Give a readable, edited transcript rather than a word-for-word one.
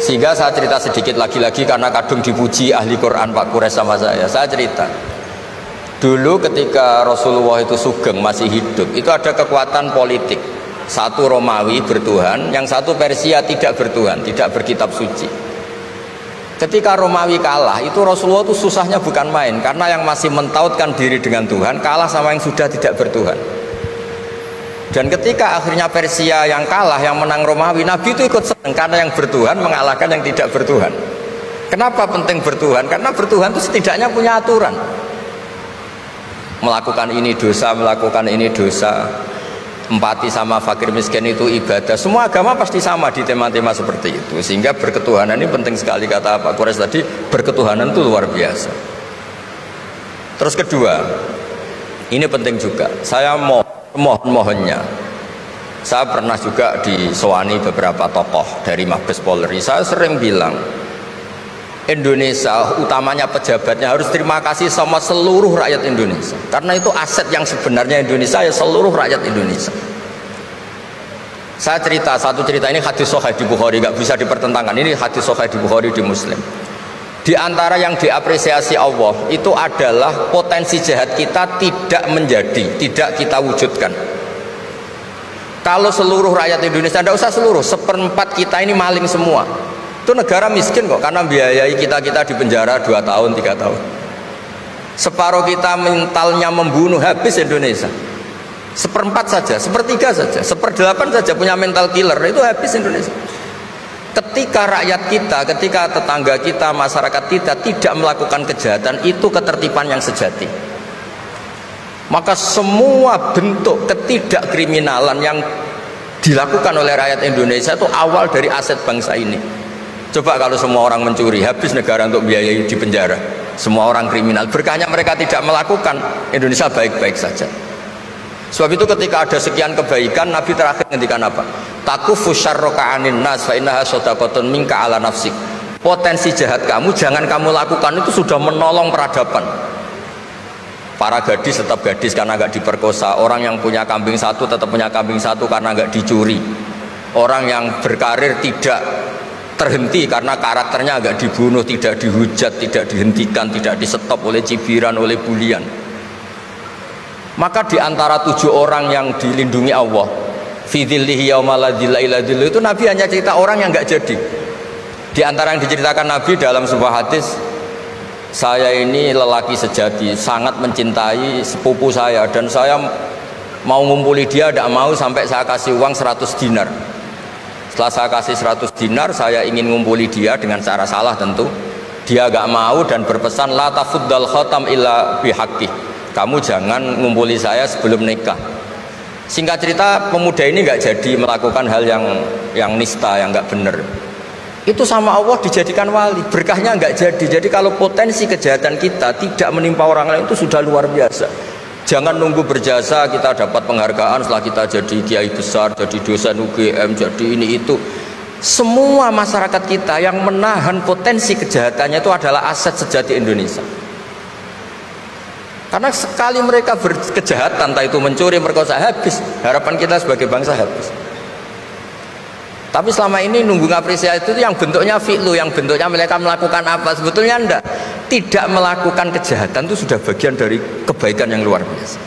Sehingga saya cerita sedikit lagi karena kadung dipuji ahli Quran Pak Kures sama saya cerita. Dulu ketika Rasulullah itu Sugeng masih hidup, itu ada kekuatan politik. Satu Romawi bertuhan, yang satu Persia tidak bertuhan, tidak berkitab suci. Ketika Romawi kalah, itu Rasulullah itu susahnya bukan main, karena yang masih mentautkan diri dengan Tuhan kalah sama yang sudah tidak bertuhan. Dan ketika akhirnya Persia yang kalah, yang menang Romawi, Nabi itu ikut senang karena yang bertuhan mengalahkan yang tidak bertuhan. Kenapa penting bertuhan? Karena bertuhan itu setidaknya punya aturan. Melakukan ini dosa, melakukan ini dosa. Empati sama fakir miskin itu ibadah. Semua agama pasti sama di tema-tema seperti itu. Sehingga berketuhanan ini penting sekali, kata Pak Kores tadi, berketuhanan itu luar biasa. Terus kedua, ini penting juga. Saya mohonnya, saya pernah juga disowani beberapa tokoh dari Mabes Polri. Saya sering bilang, Indonesia utamanya pejabatnya harus terima kasih sama seluruh rakyat Indonesia, karena itu aset yang sebenarnya Indonesia ya seluruh rakyat Indonesia. Saya cerita satu cerita, ini hadis sahih di Bukhari, nggak bisa dipertentangkan. Ini hadis sahih di Bukhari, di Muslim. Di antara yang diapresiasi Allah itu adalah potensi jahat kita tidak menjadi, tidak kita wujudkan. Kalau seluruh rakyat Indonesia, tidak usah seluruh, 1/4 kita ini maling semua. Itu negara miskin kok, karena biayai kita di penjara 2 tahun, 3 tahun. Separuh kita mentalnya membunuh, habis Indonesia. 1/4 saja, 1/3 saja, 1/8 saja punya mental killer, itu habis Indonesia. Ketika rakyat kita, ketika tetangga kita, masyarakat kita tidak melakukan kejahatan, itu ketertiban yang sejati. Maka semua bentuk ketidakkriminalan yang dilakukan oleh rakyat Indonesia itu awal dari aset bangsa ini. Coba kalau semua orang mencuri, habis negara untuk biayai di penjara. Semua orang kriminal, berkahnya mereka tidak melakukan, Indonesia baik-baik saja. Sebab itu ketika ada sekian kebaikan, Nabi terakhir ngendikan apa? Takufu syarroka anin nas fa innaha shadaqatun minka ala nafsik. Potensi jahat kamu jangan kamu lakukan, itu sudah menolong peradaban. Para gadis tetap gadis karena nggak diperkosa. Orang yang punya kambing satu tetap punya kambing satu karena nggak dicuri. Orang yang berkarir tidak terhenti karena karakternya agak dibunuh, tidak dihujat, tidak dihentikan, tidak disetop oleh cibiran, oleh bulian. Maka di antara 7 orang yang dilindungi Allah, fi dzillihi yauma la dzilla illa dzilluh, itu Nabi hanya cerita orang yang nggak jadi. Di antara yang diceritakan Nabi dalam sebuah hadis, saya ini lelaki sejati, sangat mencintai sepupu saya, dan saya mau ngumpuli dia, tidak mau sampai saya kasih uang 100 dinar. Setelah saya kasih 100 dinar, saya ingin ngumpuli dia dengan cara salah tentu. Dia gak mau dan berpesan, la tafuddal khatam illa bihaqqi. Kamu jangan ngumpuli saya sebelum nikah. Singkat cerita, pemuda ini gak jadi melakukan hal yang nista, yang gak benar. Itu sama Allah dijadikan wali, berkahnya nggak jadi. Jadi kalau potensi kejahatan kita tidak menimpa orang lain, itu sudah luar biasa. Jangan nunggu berjasa kita dapat penghargaan setelah kita jadi kiai besar, jadi dosen UGM, jadi ini itu. Semua masyarakat kita yang menahan potensi kejahatannya itu adalah aset sejati Indonesia. Karena sekali mereka berkejahatan, entah itu mencuri, merkosa, habis. Harapan kita sebagai bangsa habis. Tapi selama ini nunggu ngapresiasi itu yang bentuknya fi'lu, yang bentuknya mereka melakukan apa, sebetulnya enggak. Tidak melakukan kejahatan itu sudah bagian dari kebaikan yang luar biasa.